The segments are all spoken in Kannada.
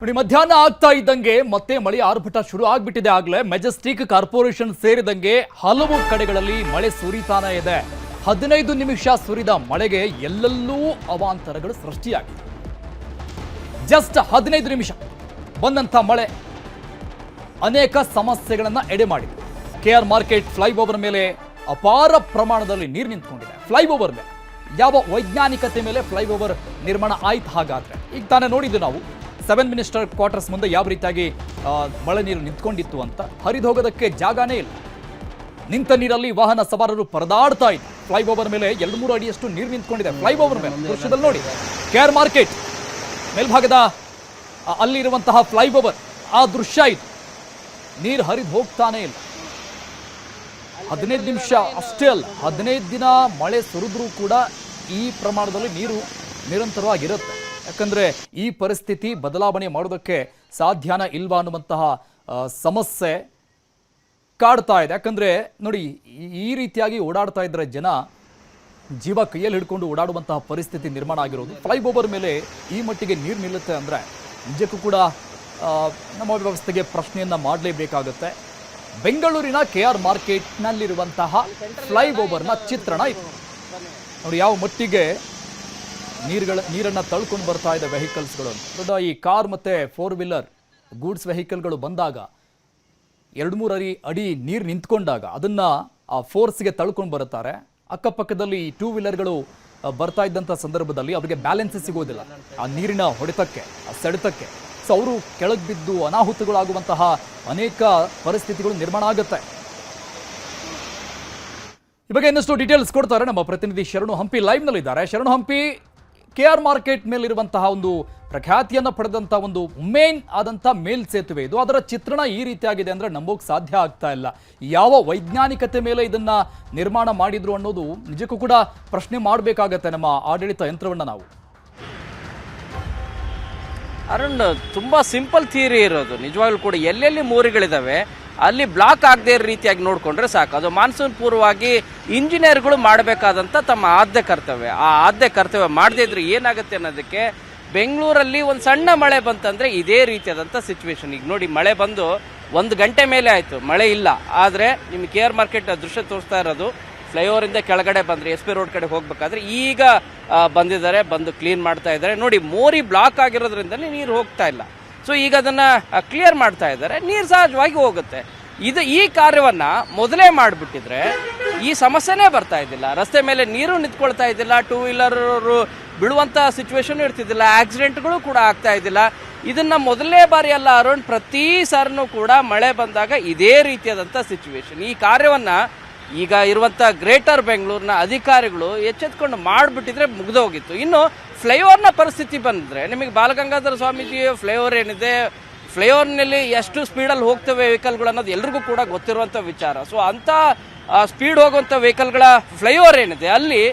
ನೋಡಿ ಮಧ್ಯಾಹ್ನ ಆಗ್ತಾ ಇದ್ದಂಗೆ ಮತ್ತೆ ಮಳೆ ಆರ್ಭಟ ಶುರು ಆಗ್ಬಿಟ್ಟಿದೆ. ಆಗ್ಲೇ ಮೆಜೆಸ್ಟಿಕ್ ಕಾರ್ಪೊರೇಷನ್ ಸೇರಿದಂಗೆ ಹಲವು ಕಡೆಗಳಲ್ಲಿ ಮಳೆ ಸುರಿತಾನೆ ಇದೆ. 15 ನಿಮಿಷ ಸುರಿದ ಮಳೆಗೆ ಎಲ್ಲೆಲ್ಲೂ ಅವಾಂತರಗಳು ಸೃಷ್ಟಿಯಾಗಿದೆ. ಜಸ್ಟ್ 15 ನಿಮಿಷ ಬಂದಂತ ಮಳೆ ಅನೇಕ ಸಮಸ್ಯೆಗಳನ್ನ ಎಡೆ ಮಾಡಿದೆ. KR ಮಾರ್ಕೆಟ್ ಫ್ಲೈಓವರ್ ಮೇಲೆ ಅಪಾರ ಪ್ರಮಾಣದಲ್ಲಿ ನೀರು ನಿಂತ್ಕೊಂಡಿದೆ. ಫ್ಲೈಓವರ್ ಮೇಲೆ ಯಾವ ವೈಜ್ಞಾನಿಕತೆ ಮೇಲೆ ಫ್ಲೈಓವರ್ ನಿರ್ಮಾಣ ಆಯ್ತು? ಹಾಗಾದ್ರೆ ಈಗ ತಾನೇ ನೋಡಿದ್ದು ನಾವು 7 ಮಿನಿಸ್ಟರ್ ಕ್ವಾರ್ಟರ್ಸ್ ಮುಂದೆ ಯಾವ ರೀತಿಯಾಗಿ ಮಳೆ ನೀರು ನಿಂತ್ಕೊಂಡಿತ್ತು ಅಂತ. ಹರಿದು ಹೋಗೋದಕ್ಕೆ ಜಾಗನೇ ಇಲ್ಲ. ನಿಂತ ನೀರಲ್ಲಿ ವಾಹನ ಸವಾರರು ಪರದಾಡ್ತಾ ಇದ್ರು. ಫ್ಲೈಓವರ್ ಮೇಲೆ 2-3 ಅಡಿಯಷ್ಟು ನೀರು ನಿಂತ್ಕೊಂಡಿದೆ. ಫ್ಲೈಓವರ್ ಮೇಲೆ ದೃಶ್ಯದಲ್ಲಿ ನೋಡಿ, KR ಮಾರ್ಕೆಟ್ ಮೇಲ್ಭಾಗದ ಅಲ್ಲಿರುವಂತಹ ಫ್ಲೈಓವರ್ ಆ ದೃಶ್ಯ ಇದು. ನೀರು ಹರಿದು ಹೋಗ್ತಾನೆ ಇಲ್ಲ. 15 ನಿಮಿಷ ಅಷ್ಟೇ ಅಲ್ಲ, 15 ದಿನ ಮಳೆ ಸುರಿದ್ರೂ ಕೂಡ ಈ ಪ್ರಮಾಣದಲ್ಲಿ ನೀರು ನಿರಂತರವಾಗಿರುತ್ತೆ. ಯಾಕಂದ್ರೆ ಈ ಪರಿಸ್ಥಿತಿ ಬದಲಾವಣೆ ಮಾಡೋದಕ್ಕೆ ಸಾಧ್ಯನ ಇಲ್ವಾ ಅನ್ನುವಂತಹ ಸಮಸ್ಯೆ ಕಾಡ್ತಾ ಇದೆ. ಯಾಕಂದ್ರೆ ನೋಡಿ, ಈ ರೀತಿಯಾಗಿ ಓಡಾಡ್ತಾ ಇದ್ರೆ ಜನ ಜೀವ ಕೈಯಲ್ಲಿ ಹಿಡ್ಕೊಂಡು ಓಡಾಡುವಂತಹ ಪರಿಸ್ಥಿತಿ ನಿರ್ಮಾಣ ಆಗಿರೋದು. ಫ್ಲೈಓವರ್ ಮೇಲೆ ಈ ಮಟ್ಟಿಗೆ ನೀರು ನಿಲ್ಲುತ್ತೆ ಅಂದ್ರೆ ನಿಜಕ್ಕೂ ಕೂಡ ನಮ್ಮ ವ್ಯವಸ್ಥೆಗೆ ಪ್ರಶ್ನೆಯನ್ನ ಮಾಡಲೇಬೇಕಾಗುತ್ತೆ. ಬೆಂಗಳೂರಿನ KR ಮಾರ್ಕೆಟ್ನಲ್ಲಿರುವಂತಹ ಫ್ಲೈಓವರ್ನ ಚಿತ್ರಣ ಇದು ನೋಡಿ. ಯಾವ ಮಟ್ಟಿಗೆ ನೀರನ್ನ ತಳ್ಕೊಂಡು ಬರ್ತಾ ಇದೆ ವೆಹಿಕಲ್ಸ್ಗಳು. ದೊಡ್ಡ ಈ ಕಾರ್ ಮತ್ತೆ 4 ವೀಲರ್ ಗೂಡ್ಸ್ ವೆಹಿಕಲ್ಗಳು ಬಂದಾಗ 2-3 ಅಡಿ ನೀರು ನಿಂತ್ಕೊಂಡಾಗ ಅದನ್ನ ಆ ಫೋರ್ಸ್ಗೆ ತಳ್ಕೊಂಡು ಬರುತ್ತಾರೆ. ಅಕ್ಕಪಕ್ಕದಲ್ಲಿ 2 ವೀಲರ್ಗಳು ಬರ್ತಾ ಇದ್ದಂಥ ಸಂದರ್ಭದಲ್ಲಿ ಅವರಿಗೆ ಬ್ಯಾಲೆನ್ಸ್ ಸಿಗೋದಿಲ್ಲ ಆ ನೀರಿನ ಹೊಡೆತಕ್ಕೆ, ಆ ಸೆಳೆತಕ್ಕೆ. ಸೊ ಅವರು ಕೆಳಗೆ ಬಿದ್ದು ಅನಾಹುತಗಳಾಗುವಂತಹ ಅನೇಕ ಪರಿಸ್ಥಿತಿಗಳು ನಿರ್ಮಾಣ ಆಗುತ್ತೆ. ಈ ಬಗ್ಗೆ ಇನ್ನಷ್ಟು ಡೀಟೇಲ್ಸ್ ಕೊಡ್ತಾರೆ ನಮ್ಮ ಪ್ರತಿನಿಧಿ ಶರಣು ಹಂಪಿ ಲೈವ್ ನಲ್ಲಿ ಇದ್ದಾರೆ. ಶರಣು ಹಂಪಿ, KR ಮಾರ್ಕೆಟ್ ಮೇಲಿರುವಂತಹ ಒಂದು ಪ್ರಖ್ಯಾತಿಯನ್ನು ಪಡೆದಂತಹ ಒಂದು ಮೇನ್ ಆದಂತ ಮೇಲ್ ಸೇತುವೆ ಇದು. ಅದರ ಚಿತ್ರಣ ಈ ರೀತಿಯಾಗಿದೆ ಅಂದ್ರೆ ನಂಬೋಕ್ ಸಾಧ್ಯ ಆಗ್ತಾ ಇಲ್ಲ. ಯಾವ ವೈಜ್ಞಾನಿಕತೆ ಮೇಲೆ ಇದನ್ನ ನಿರ್ಮಾಣ ಮಾಡಿದ್ರು ಅನ್ನೋದು ನಿಜಕ್ಕೂ ಕೂಡ ಪ್ರಶ್ನೆ ಮಾಡಬೇಕಾಗತ್ತೆ ನಮ್ಮ ಆಡಳಿತ ಯಂತ್ರವನ್ನ ನಾವು. ಅರುಣ್, ತುಂಬಾ ಸಿಂಪಲ್ ಥಿಯರಿ ಇರೋದು. ನಿಜವಾಗ್ಲೂ ಕೂಡ ಎಲ್ಲೆಲ್ಲಿ ಮೋರಿಗಳಿದಾವೆ ಅಲ್ಲಿ ಬ್ಲಾಕ್ ಆಗದೆ ಇರೋ ರೀತಿಯಾಗಿ ನೋಡಿಕೊಂಡ್ರೆ ಸಾಕು. ಅದು ಮಾನ್ಸೂನ್ ಪೂರ್ವವಾಗಿ ಇಂಜಿನಿಯರ್ಗಳು ಮಾಡಬೇಕಾದಂಥ ತಮ್ಮ ಆದ್ಯ ಕರ್ತವ್ಯ. ಆ ಆದ್ಯ ಕರ್ತವ್ಯ ಮಾಡದೇ ಇದ್ರೆ ಏನಾಗುತ್ತೆ ಅನ್ನೋದಕ್ಕೆ, ಬೆಂಗಳೂರಲ್ಲಿ ಒಂದು ಸಣ್ಣ ಮಳೆ ಬಂತಂದ್ರೆ ಇದೇ ರೀತಿಯಾದಂಥ ಸಿಚುವೇಶನ್. ಈಗ ನೋಡಿ, ಮಳೆ ಬಂದು 1 ಗಂಟೆ ಮೇಲೆ ಆಯಿತು, ಮಳೆ ಇಲ್ಲ. ಆದರೆ ನಿಮ್ಗೆ KR ಮಾರ್ಕೆಟ್ ದೃಶ್ಯ ತೋರಿಸ್ತಾ ಇರೋದು, ಫ್ಲೈಓವರಿಂದ ಕೆಳಗಡೆ ಬಂದರೆ SP ರೋಡ್ ಕಡೆ ಹೋಗ್ಬೇಕಾದ್ರೆ ಈಗ ಬಂದಿದ್ದಾರೆ, ಬಂದು ಕ್ಲೀನ್ ಮಾಡ್ತಾ ಇದ್ದಾರೆ. ನೋಡಿ, ಮೋರಿ ಬ್ಲಾಕ್ ಆಗಿರೋದ್ರಿಂದಲೇ ನೀರು ಹೋಗ್ತಾ ಇಲ್ಲ. ಸೊ ಈಗ ಅದನ್ನ ಕ್ಲಿಯರ್ ಮಾಡ್ತಾ ಇದ್ದಾರೆ, ನೀರು ಸಹಜವಾಗಿ ಹೋಗುತ್ತೆ. ಈ ಕಾರ್ಯವನ್ನ ಮೊದಲೇ ಮಾಡಿಬಿಟ್ಟಿದ್ರೆ ಈ ಸಮಸ್ಯೆನೇ ಬರ್ತಾ ಇದ್ದಿಲ್ಲ. ರಸ್ತೆ ಮೇಲೆ ನೀರು ನಿಂತ್ಕೊಳ್ತಾ ಇದ್ದಿಲ್ಲ, 2 ವೀಲರ್ ಬೀಳುವಂತ ಸಿಚುವೇಶನ್ ಇರ್ತಿದ್ದಿಲ್ಲ, ಆಕ್ಸಿಡೆಂಟ್ಗಳು ಕೂಡ ಆಗ್ತಾ ಇದ್ದಿಲ್ಲ. ಇದನ್ನ ಮೊದಲನೇ ಬಾರಿ ಅಲ್ಲ ಅರುಣ್, ಪ್ರತಿ ಸಾರಿನೂ ಕೂಡ ಮಳೆ ಬಂದಾಗ ಇದೇ ರೀತಿಯಾದಂಥ ಸಿಚುವೇಶನ್. ಈ ಕಾರ್ಯವನ್ನ ಈಗ ಇರುವಂಥ ಗ್ರೇಟರ್ ಬೆಂಗಳೂರಿನ ಅಧಿಕಾರಿಗಳು ಎಚ್ಚೆತ್ಕೊಂಡು ಮಾಡಿಬಿಟ್ಟಿದ್ರೆ ಮುಗಿದೋಗಿತ್ತು. ಇನ್ನು ಫ್ಲೈಓವರ್ನ ಪರಿಸ್ಥಿತಿ ಬಂದರೆ, ನಿಮಗೆ ಬಾಲಗಂಗಾಧರ ಸ್ವಾಮೀಜಿ ಫ್ಲೈಓವರ್ ಏನಿದೆ, ಫ್ಲೈಓವರ್ನಲ್ಲಿ ಎಷ್ಟು ಸ್ಪೀಡಲ್ಲಿ ಹೋಗ್ತವೆ ವೆಹಿಕಲ್ಗಳು ಅನ್ನೋದು ಎಲ್ರಿಗೂ ಕೂಡ ಗೊತ್ತಿರುವಂಥ ವಿಚಾರ. ಸೊ ಅಂಥ ಸ್ಪೀಡ್ ಹೋಗುವಂಥ ವೆಹಿಕಲ್ಗಳ ಫ್ಲೈಓವರ್ ಏನಿದೆ ಅಲ್ಲಿ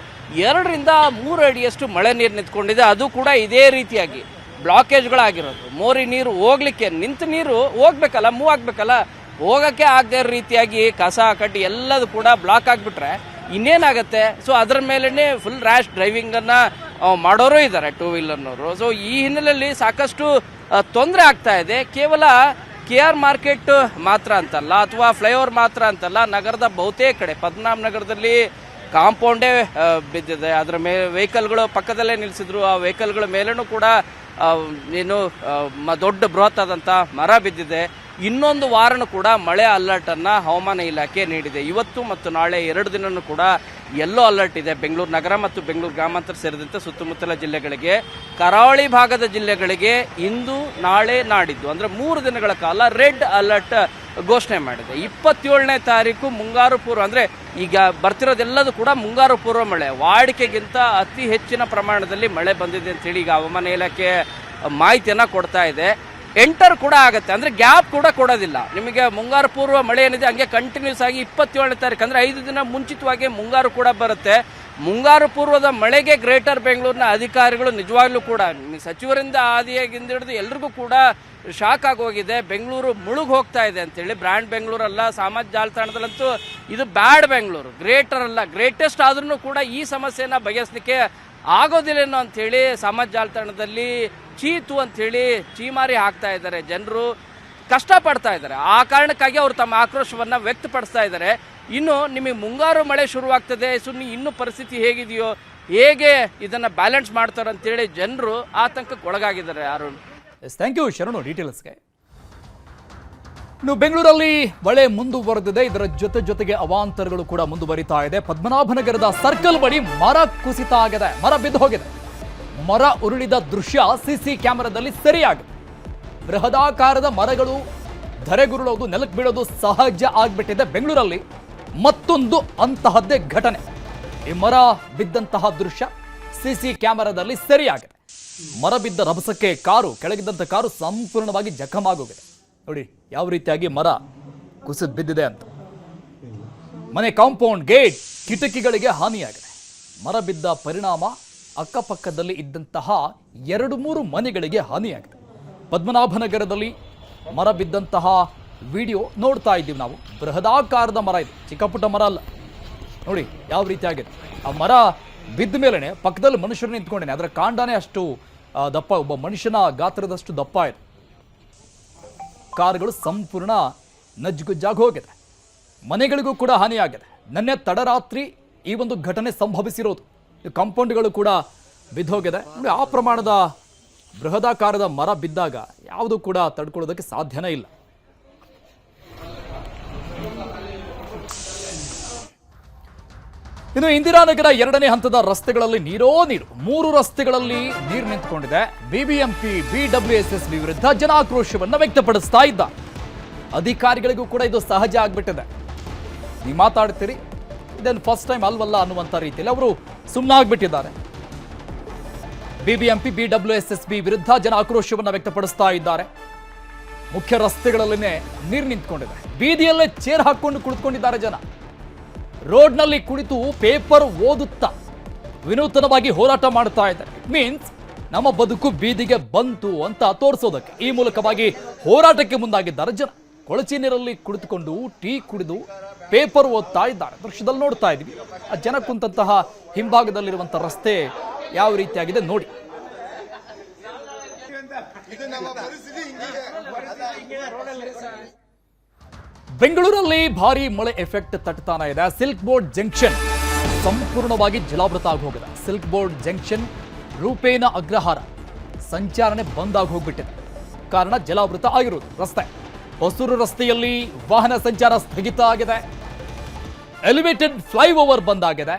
2ರಿಂದ 3 ಅಡಿಯಷ್ಟು ಮಳೆ ನೀರು ನಿಂತ್ಕೊಂಡಿದೆ. ಅದು ಕೂಡ ಇದೇ ರೀತಿಯಾಗಿ ಬ್ಲಾಕೇಜ್ಗಳಾಗಿರೋದು. ಮೋರಿ ನೀರು ಹೋಗ್ಲಿಕ್ಕೆ, ನಿಂತ ನೀರು ಹೋಗ್ಬೇಕಲ್ಲ, ಮೂವ್ ಆಗ್ಬೇಕಲ್ಲ, ಹೋಗಕ್ಕೆ ಆಗದೆ ಇರೋ ರೀತಿಯಾಗಿ ಕಸ ಕಡ್ಡಿ ಎಲ್ಲದೂ ಕೂಡ ಬ್ಲಾಕ್ ಆಗಿಬಿಟ್ರೆ ಇನ್ನೇನಾಗತ್ತೆ. ಸೊ ಅದರ ಮೇಲೇ ಫುಲ್ ರ್ಯಾಶ್ ಡ್ರೈವಿಂಗನ್ನು ಮಾಡೋರು ಇದ್ದಾರೆ, 2 ವೀಲರ್ನವರು. ಸೊ ಈ ಹಿನ್ನೆಲೆಯಲ್ಲಿ ಸಾಕಷ್ಟು ತೊಂದರೆ ಆಗ್ತಾ ಇದೆ. ಕೇವಲ KR ಮಾರ್ಕೆಟ್ ಮಾತ್ರ ಅಂತಲ್ಲ, ಅಥವಾ ಫ್ಲೈಓವರ್ ಮಾತ್ರ ಅಂತಲ್ಲ, ನಗರದ ಬಹುತೇಕ ಕಡೆ, ಪದ್ಮನಾಭ ನಗರದಲ್ಲಿ ಕಾಂಪೌಂಡೇ ಬಿದ್ದಿದೆ. ಅದರ ವೆಹಿಕಲ್ಗಳು ಪಕ್ಕದಲ್ಲೇ ನಿಲ್ಲಿಸಿದ್ರು. ಆ ವೆಹಿಕಲ್ಗಳ ಮೇಲೂ ಕೂಡ ದೊಡ್ಡ ಬೃಹತ್ ಆದಂಥ ಮರ ಬಿದ್ದಿದೆ. ಇನ್ನೊಂದು ವಾರನೂ ಕೂಡ ಮಳೆ ಅಲರ್ಟನ್ನು ಹವಾಮಾನ ಇಲಾಖೆ ನೀಡಿದೆ. ಇವತ್ತು ಮತ್ತು ನಾಳೆ 2 ದಿನನೂ ಕೂಡ ಯೆಲ್ಲೋ ಅಲರ್ಟ್ ಇದೆ. ಬೆಂಗಳೂರು ನಗರ ಮತ್ತು ಬೆಂಗಳೂರು ಗ್ರಾಮಾಂತರ ಸೇರಿದಂತೆ ಸುತ್ತಮುತ್ತಲ ಜಿಲ್ಲೆಗಳಿಗೆ, ಕರಾವಳಿ ಭಾಗದ ಜಿಲ್ಲೆಗಳಿಗೆ ಇಂದು, ನಾಳೆ, ನಾಡಿದ್ದು ಅಂದರೆ 3 ದಿನಗಳ ಕಾಲ ರೆಡ್ ಅಲರ್ಟ್ ಘೋಷಣೆ ಮಾಡಿದೆ. 27ನೇ ತಾರೀಕು ಮುಂಗಾರು ಪೂರ್ವ, ಅಂದರೆ ಈಗ ಬರ್ತಿರೋದೆಲ್ಲದೂ ಕೂಡ ಮುಂಗಾರು ಪೂರ್ವ ಮಳೆ. ವಾಡಿಕೆಗಿಂತ ಅತಿ ಹೆಚ್ಚಿನ ಪ್ರಮಾಣದಲ್ಲಿ ಮಳೆ ಬಂದಿದೆ ಅಂತೇಳಿ ಈಗ ಹವಾಮಾನ ಇಲಾಖೆ ಮಾಹಿತಿಯನ್ನು ಕೊಡ್ತಾ ಇದೆ. ಎಂಟರ್ ಕೂಡ ಆಗುತ್ತೆ, ಅಂದರೆ ಗ್ಯಾಪ್ ಕೂಡ ಕೊಡೋದಿಲ್ಲ. ನಿಮಗೆ ಮುಂಗಾರು ಪೂರ್ವ ಮಳೆ ಏನಿದೆ ಹಂಗೆ ಕಂಟಿನ್ಯೂಸ್ ಆಗಿ 27ನೇ ತಾರೀಕು ಅಂದರೆ 5 ದಿನ ಮುಂಚಿತವಾಗಿ ಮುಂಗಾರು ಕೂಡ ಬರುತ್ತೆ. ಮುಂಗಾರು ಪೂರ್ವದ ಮಳೆಗೆ ಗ್ರೇಟರ್ ಬೆಂಗಳೂರಿನ ಅಧಿಕಾರಿಗಳು ನಿಜವಾಗ್ಲೂ ಕೂಡ ಸಚಿವರಿಂದ ಆದಿಯಾಗಿಂದ ಎಲ್ರಿಗೂ ಕೂಡ ಶಾಕ್ ಆಗೋಗಿದೆ. ಬೆಂಗಳೂರು ಮುಳುಗ್ ಹೋಗ್ತಾ ಇದೆ ಅಂತೇಳಿ. ಬ್ರ್ಯಾಂಡ್ ಬೆಂಗಳೂರಲ್ಲ, ಸಾಮಾಜಿಕ ಜಾಲತಾಣದಲ್ಲಂತೂ ಇದು ಬ್ಯಾಡ್ ಬೆಂಗಳೂರು, ಗ್ರೇಟರ್ ಅಲ್ಲ, ಗ್ರೇಟೆಸ್ಟ್ ಆದ್ರೂ ಕೂಡ ಈ ಸಮಸ್ಯೆನ ಬಗೆಹರಿಸಲಿಕ್ಕೆ ಆಗೋದಿಲ್ಲೇನೋ ಅಂಥೇಳಿ ಸಮಾಜ ಜಾಲತಾಣದಲ್ಲಿ ಚೀತು ಅಂಥೇಳಿ ಚೀಮಾರಿ ಹಾಕ್ತಾ ಇದ್ದಾರೆ. ಜನರು ಕಷ್ಟಪಡ್ತಾ ಇದ್ದಾರೆ. ಆ ಕಾರಣಕ್ಕಾಗಿ ಅವರು ತಮ್ಮ ಆಕ್ರೋಶವನ್ನು ವ್ಯಕ್ತಪಡಿಸ್ತಾ ಇದ್ದಾರೆ. ಇನ್ನು ನಿಮಗೆ ಮುಂಗಾರು ಮಳೆ ಶುರುವಾಗ್ತದೆ, ಇನ್ನೂ ಪರಿಸ್ಥಿತಿ ಹೇಗಿದೆಯೋ, ಹೇಗೆ ಇದನ್ನು ಬ್ಯಾಲೆನ್ಸ್ ಮಾಡ್ತಾರೆ ಅಂತೇಳಿ ಜನರು ಆತಂಕಕ್ಕೆ ಒಳಗಾಗಿದ್ದಾರೆ. ಅರುಣ್, ಥ್ಯಾಂಕ್ ಯು ಶರಣು ಡೀಟೇಲ್ಸ್ಗೆ. ಇನ್ನು ಬೆಂಗಳೂರಲ್ಲಿ ಮಳೆ ಮುಂದುವರೆದಿದೆ. ಇದರ ಜೊತೆಗೆ ಅವಾಂತರಗಳು ಕೂಡ ಮುಂದುವರಿತಾ ಇದೆ. ಪದ್ಮನಾಭನಗರದ ಸರ್ಕಲ್ ಬಳಿ ಮರ ಕುಸಿತ ಆಗಿದೆ, ಮರ ಬಿದ್ದು ಹೋಗಿದೆ. ಮರ ಉರುಳಿದ ದೃಶ್ಯ ಸಿಸಿ ಕ್ಯಾಮೆರಾದಲ್ಲಿ ಸೆರೆಯಾಗಿದೆ. ಬೃಹದಾಕಾರದ ಮರಗಳು ಧರೆಗುರುಳೋದು, ನೆಲಕ್ಕೆ ಬೀಳೋದು ಸಹಜ ಆಗ್ಬಿಟ್ಟಿದೆ ಬೆಂಗಳೂರಲ್ಲಿ. ಮತ್ತೊಂದು ಅಂತಹದ್ದೇ ಘಟನೆ. ಈ ಮರ ಬಿದ್ದಂತಹ ದೃಶ್ಯ ಸಿಸಿ ಕ್ಯಾಮೆರಾದಲ್ಲಿ ಸೆರೆಯಾಗಿದೆ. ಮರ ಬಿದ್ದ ರಭಸಕ್ಕೆ ಕೆಳಗಿದ್ದಂಥ ಕಾರು ಸಂಪೂರ್ಣವಾಗಿ ಜಖಮಾಗೋಗಿದೆ. ನೋಡಿ ಯಾವ ರೀತಿಯಾಗಿ ಮರ ಕುಸಿದು ಬಿದ್ದಿದೆ ಅಂತ. ಮನೆ ಕಾಂಪೌಂಡ್, ಗೇಟ್, ಕಿಟಕಿಗಳಿಗೆ ಹಾನಿಯಾಗಿದೆ. ಮರ ಬಿದ್ದ ಪರಿಣಾಮ ಅಕ್ಕಪಕ್ಕದಲ್ಲಿ ಇದ್ದಂತಹ 2-3 ಮನೆಗಳಿಗೆ ಹಾನಿಯಾಗಿದೆ. ಪದ್ಮನಾಭನಗರದಲ್ಲಿ ಮರ ಬಿದ್ದಂತಹ ವಿಡಿಯೋ ನೋಡ್ತಾ ಇದ್ದೀವಿ ನಾವು. ಬೃಹದಾಕಾರದ ಮರ ಇದು, ಚಿಕ್ಕ ಪುಟ್ಟ ಮರ ಅಲ್ಲ. ನೋಡಿ ಯಾವ ರೀತಿಯಾಗಿದೆ. ಆ ಮರ ಬಿದ್ದ ಮೇಲೇ ಪಕ್ಕದಲ್ಲಿ ಮನುಷ್ಯರು ನಿಂತ್ಕೊಂಡೇನೆ. ಅದರ ಕಾಂಡನೇ ಅಷ್ಟು ದಪ್ಪ, ಒಬ್ಬ ಮನುಷ್ಯನ ಗಾತ್ರದಷ್ಟು ದಪ್ಪ ಇದೆ. ಕಾರುಗಳು ಸಂಪೂರ್ಣ ನಜ್ಜುಗುಜ್ಜಾಗಿ ಹೋಗಿದೆ. ಮನೆಗಳಿಗೂ ಕೂಡ ಹಾನಿಯಾಗಿದೆ. ನಿನ್ನೆ ತಡರಾತ್ರಿ ಈ ಒಂದು ಘಟನೆ ಸಂಭವಿಸಿರೋದು. ಕಾಂಪೌಂಡ್ಗಳು ಕೂಡ ಬಿದ್ದೋಗಿದೆ. ಆ ಪ್ರಮಾಣದ ಬೃಹದಾಕಾರದ ಮರ ಬಿದ್ದಾಗ ಯಾವುದು ಕೂಡ ತಡ್ಕೊಳ್ಳೋದಕ್ಕೆ ಸಾಧ್ಯನೇ ಇಲ್ಲ. ಇನ್ನು ಇಂದಿರಾನಗರ 2ನೇ ಹಂತದ ರಸ್ತೆಗಳಲ್ಲಿ ನೀರು. 3 ರಸ್ತೆಗಳಲ್ಲಿ ನೀರು ನಿಂತುಕೊಂಡಿದೆ. ಬಿಬಿಎಂಪಿ ಬಿಡಬ್ಲ್ಯೂಎಸ್ಎಸ್ಬಿ ವಿರುದ್ಧ ಜನಾಕ್ರೋಶವನ್ನು ವ್ಯಕ್ತಪಡಿಸ್ತಾ ಇದ್ದ ಅಧಿಕಾರಿಗಳಿಗೂ ಕೂಡ ಇದು ಸಹಜ ಆಗ್ಬಿಟ್ಟಿದೆ. ನೀವು ಮಾತಾಡ್ತೀರಿ, ಇದನ್ನು ಫಸ್ಟ್ ಟೈಮ್ ಅಲ್ವಲ್ಲ ಅನ್ನುವಂಥ ರೀತಿಯಲ್ಲಿ ಅವರು ಸುಮ್ಮನಾಗ್ಬಿಟ್ಟಿದ್ದಾರೆ. ಬಿಬಿಎಂಪಿ ಬಿಡಬ್ಲ್ಯೂಎಸ್ಎಸ್ಬಿ ವಿರುದ್ಧ ಜನಾಕ್ರೋಶವನ್ನು ವ್ಯಕ್ತಪಡಿಸ್ತಾ ಇದ್ದಾರೆ. ಮುಖ್ಯ ರಸ್ತೆಗಳಲ್ಲಿನೇ ನೀರು ನಿಂತ್ಕೊಂಡಿದೆ. ಬೀದಿಯಲ್ಲೇ ಚೇರ್ ಹಾಕೊಂಡು ಕುಳಿತುಕೊಂಡಿದ್ದಾರೆ ಜನ. ರೋಡ್ನಲ್ಲಿ ಕುಳಿತು ಪೇಪರ್ ಓದುತ್ತಾ ವಿನೂತನವಾಗಿ ಹೋರಾಟ ಮಾಡ್ತಾ ಇದ್ದಾರೆ. ಮೀನ್ಸ್ ನಮ್ಮ ಬದುಕು ಬೀದಿಗೆ ಬಂತು ಅಂತ ತೋರಿಸೋದಕ್ಕೆ ಈ ಮೂಲಕವಾಗಿ ಹೋರಾಟಕ್ಕೆ ಮುಂದಾಗಿದ್ದಾರೆ ಜನ. ಕೊಳಚೆ ನೀರಲ್ಲಿ ಕುಳಿತುಕೊಂಡು ಟೀ ಕುಡಿದು ಪೇಪರ್ ಓದ್ತಾ ಇದ್ದಾರೆ. ದೃಶ್ಯದಲ್ಲಿ ನೋಡ್ತಾ ಇದ್ವಿ. ಆ ಜನ ಕುಂತಹ ಹಿಂಭಾಗದಲ್ಲಿರುವಂಥ ರಸ್ತೆ ಯಾವ ರೀತಿಯಾಗಿದೆ ನೋಡಿ. ಬೆಂಗಳೂರಲ್ಲಿ ಭಾರಿ ಮಳೆ ಎಫೆಕ್ಟ್ ತಟ್ತಾನೆ ಇದೆ. ಸಿಲ್ಕ್ ಬೋರ್ಡ್ ಜಂಕ್ಷನ್ ಸಂಪೂರ್ಣವಾಗಿ ಜಲಾವೃತ ಆಗಿ ಹೋಗಿದೆ. Silk board junction Rupena Agrahara ಸಂಚಾರಣೆ ಬಂದ್ ಆಗಿ ಹೋಗ್ಬಿಟ್ಟಿದೆ. ಕಾರಣ ಜಲಾವೃತ ಆಗಿರುವುದು ರಸ್ತೆ. ಹೊಸೂರು ರಸ್ತೆಯಲ್ಲಿ ವಾಹನ ಸಂಚಾರ ಸ್ಥಗಿತ ಆಗಿದೆ. ಎಲಿವೇಟೆಡ್ ಫ್ಲೈಓವರ್ ಬಂದ್ ಆಗಿದೆ.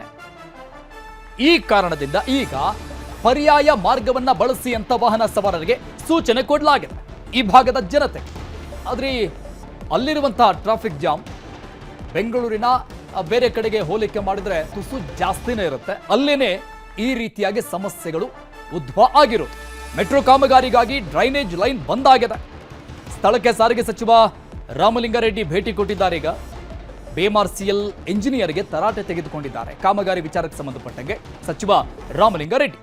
ಈ ಕಾರಣದಿಂದ ಈಗ ಪರ್ಯಾಯ ಮಾರ್ಗವನ್ನ ಬಳಸಿ ಅಂತ ವಾಹನ ಸವಾರರಿಗೆ ಸೂಚನೆ ಕೊಡಲಾಗಿದೆ ಈ ಭಾಗದ ಜನತೆ. ಆದ್ರೆ ಅಲ್ಲಿರುವಂತಹ ಟ್ರಾಫಿಕ್ ಜಾಮ್ ಬೆಂಗಳೂರಿನ ಬೇರೆ ಕಡೆಗೆ ಹೋಲಿಕೆ ಮಾಡಿದ್ರೆ ತುಸು ಜಾಸ್ತಿನೇ ಇರುತ್ತೆ. ಅಲ್ಲೇನೆ ಈ ರೀತಿಯಾಗಿ ಸಮಸ್ಯೆಗಳು ಉದ್ಭವ ಆಗಿರೋದು. ಮೆಟ್ರೋ ಕಾಮಗಾರಿಗಾಗಿ ಡ್ರೈನೇಜ್ ಲೈನ್ ಬಂದ್ ಆಗಿದೆ. ಸ್ಥಳಕ್ಕೆ ಸಾರಿಗೆ ಸಚಿವ ರಾಮಲಿಂಗಾರೆಡ್ಡಿ ಭೇಟಿ ಕೊಟ್ಟಿದ್ದಾರೆ. ಈಗ BMRCL ಇಂಜಿನಿಯರ್ಗೆ ತರಾಟೆ ತೆಗೆದುಕೊಂಡಿದ್ದಾರೆ. ಕಾಮಗಾರಿ ವಿಚಾರಕ್ಕೆ ಸಂಬಂಧಪಟ್ಟಂಗೆ ಸಚಿವ ರಾಮಲಿಂಗಾರೆಡ್ಡಿ